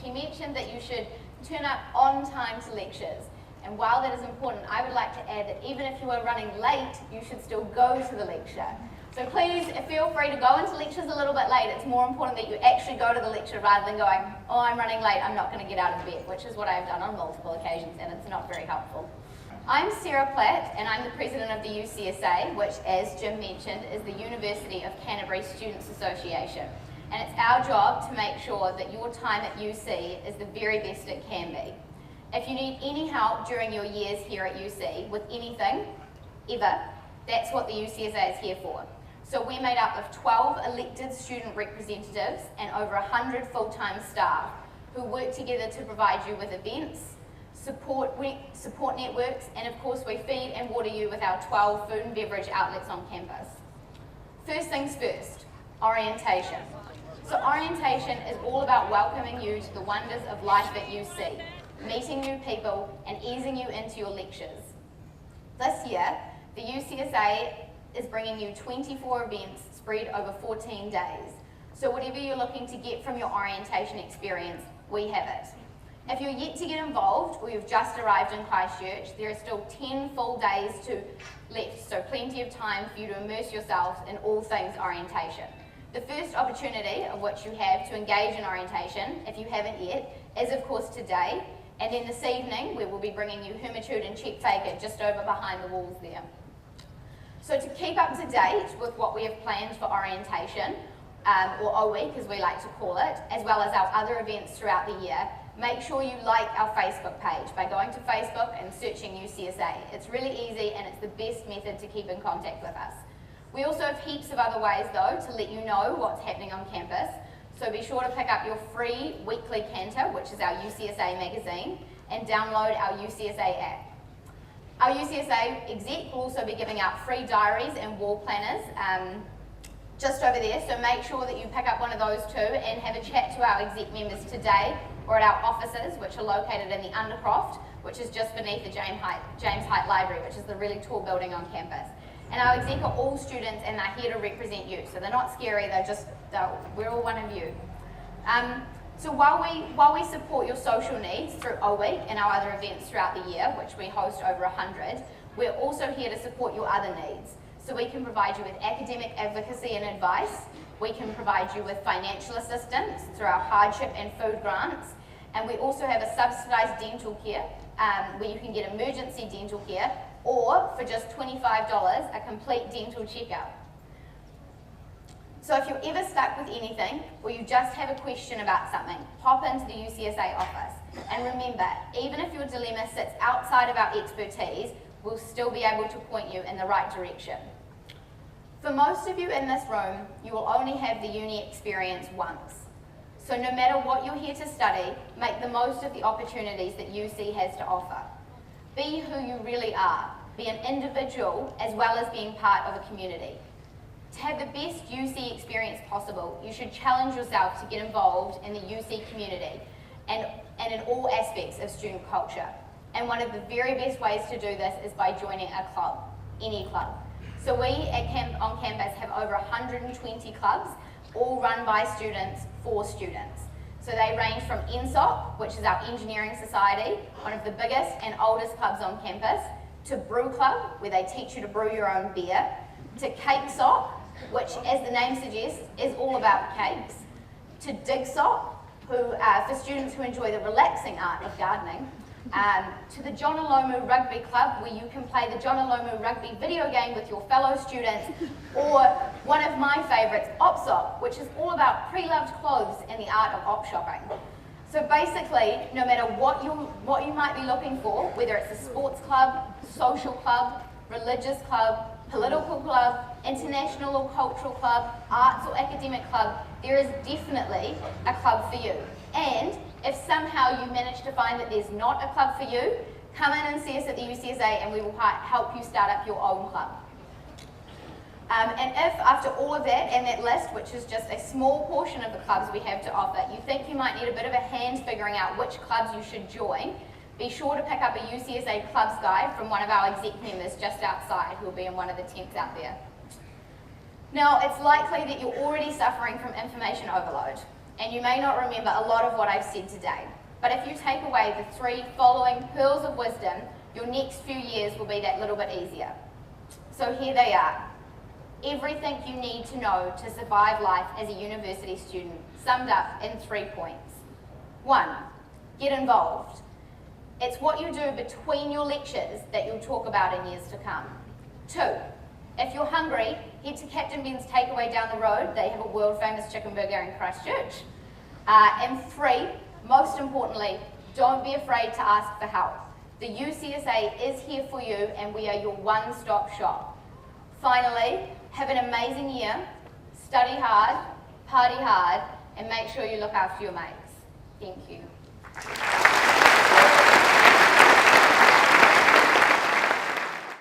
he mentioned that you should turn up on time to lectures. And while that is important, I would like to add that even if you are running late, you should still go to the lecture. So please feel free to go into lectures a little bit late. It's more important that you actually go to the lecture rather than going, oh, I'm running late, I'm not going to get out of bed, which is what I've done on multiple occasions, and it's not very helpful. I'm Sarah Platt, and I'm the president of the UCSA, which, as Jim mentioned, is the University of Canterbury Students Association. And it's our job to make sure that your time at UC is the very best it can be. If you need any help during your years here at UC with anything, ever, that's what the UCSA is here for. So we're made up of 12 elected student representatives and over 100 full-time staff who work together to provide you with events, support networks, and of course we feed and water you with our 12 food and beverage outlets on campus. First things first, orientation. So orientation is all about welcoming you to the wonders of life at UC, meeting new people and easing you into your lectures. This year, the UCSA is bringing you 24 events spread over 14 days. So whatever you're looking to get from your orientation experience, we have it. If you're yet to get involved or you've just arrived in Christchurch, there are still 10 full days left, so plenty of time for you to immerse yourselves in all things orientation. The first opportunity of which you have to engage in orientation, if you haven't yet, is of course today, and then this evening we will be bringing you Hermitude and Check Faker just over behind the walls there. So to keep up to date with what we have planned for orientation, or O Week as we like to call it, as well as our other events throughout the year, make sure you like our Facebook page by going to Facebook and searching UCSA. It's really easy and it's the best method to keep in contact with us. We also have heaps of other ways though to let you know what's happening on campus, so be sure to pick up your free weekly canter, which is our UCSA magazine, and download our UCSA app. Our UCSA exec will also be giving out free diaries and wall planners just over there, so make sure that you pick up one of those too and have a chat to our exec members today or at our offices, which are located in the Undercroft, which is just beneath the James Height Library, which is the really tall building on campus. And our exec are all students and they're here to represent you, so they're not scary, we're all one of you. So while we support your social needs through O Week and our other events throughout the year, which we host over 100, we're also here to support your other needs. So we can provide you with academic advocacy and advice, we can provide you with financial assistance through our hardship and food grants, and we also have a subsidised dental care where you can get emergency dental care, or for just $25, a complete dental checkup. So if you're ever stuck with anything, or you just have a question about something, pop into the UCSA office. And remember, even if your dilemma sits outside of our expertise, we'll still be able to point you in the right direction. For most of you in this room, you will only have the uni experience once. So no matter what you're here to study, make the most of the opportunities that UC has to offer. Be who you really are. Be an individual as well as being part of a community. To have the best UC experience possible, you should challenge yourself to get involved in the UC community and in all aspects of student culture. And one of the very best ways to do this is by joining a club, any club. So we on campus have over 120 clubs, all run by students for students. So they range from NSOC, which is our engineering society, one of the biggest and oldest clubs on campus, to Brew Club, where they teach you to brew your own beer, to Cake Sock, which, as the name suggests, is all about cakes, to Dig Sock, for students who enjoy the relaxing art of gardening, to the John Alomu Rugby Club, where you can play the John Alomu Rugby video game with your fellow students, or one of my favourites, OpSop, which is all about pre-loved clothes and the art of op shopping. So basically, no matter what you might be looking for, whether it's a sports club, social club, religious club, political club, international or cultural club, arts or academic club, there is definitely a club for you. And if somehow you manage to find that there's not a club for you, come in and see us at the UCSA and we will help you start up your own club. And if after all of that and that list, which is just a small portion of the clubs we have to offer, you think you might need a bit of a hand figuring out which clubs you should join, be sure to pick up a UCSA clubs guide from one of our exec members just outside, who will be in one of the tents out there. Now, it's likely that you're already suffering from information overload, and you may not remember a lot of what I've said today. But if you take away the 3 following pearls of wisdom, your next few years will be that little bit easier. So here they are. Everything you need to know to survive life as a university student, summed up in 3 points. 1, get involved. It's what you do between your lectures that you'll talk about in years to come. 2, if you're hungry, head to Captain Ben's Takeaway down the road. They have a world famous chicken burger in Christchurch. And 3, most importantly, don't be afraid to ask for help. The UCSA is here for you, and we are your one-stop shop. Finally, have an amazing year, study hard, party hard, and make sure you look after your mates. Thank you.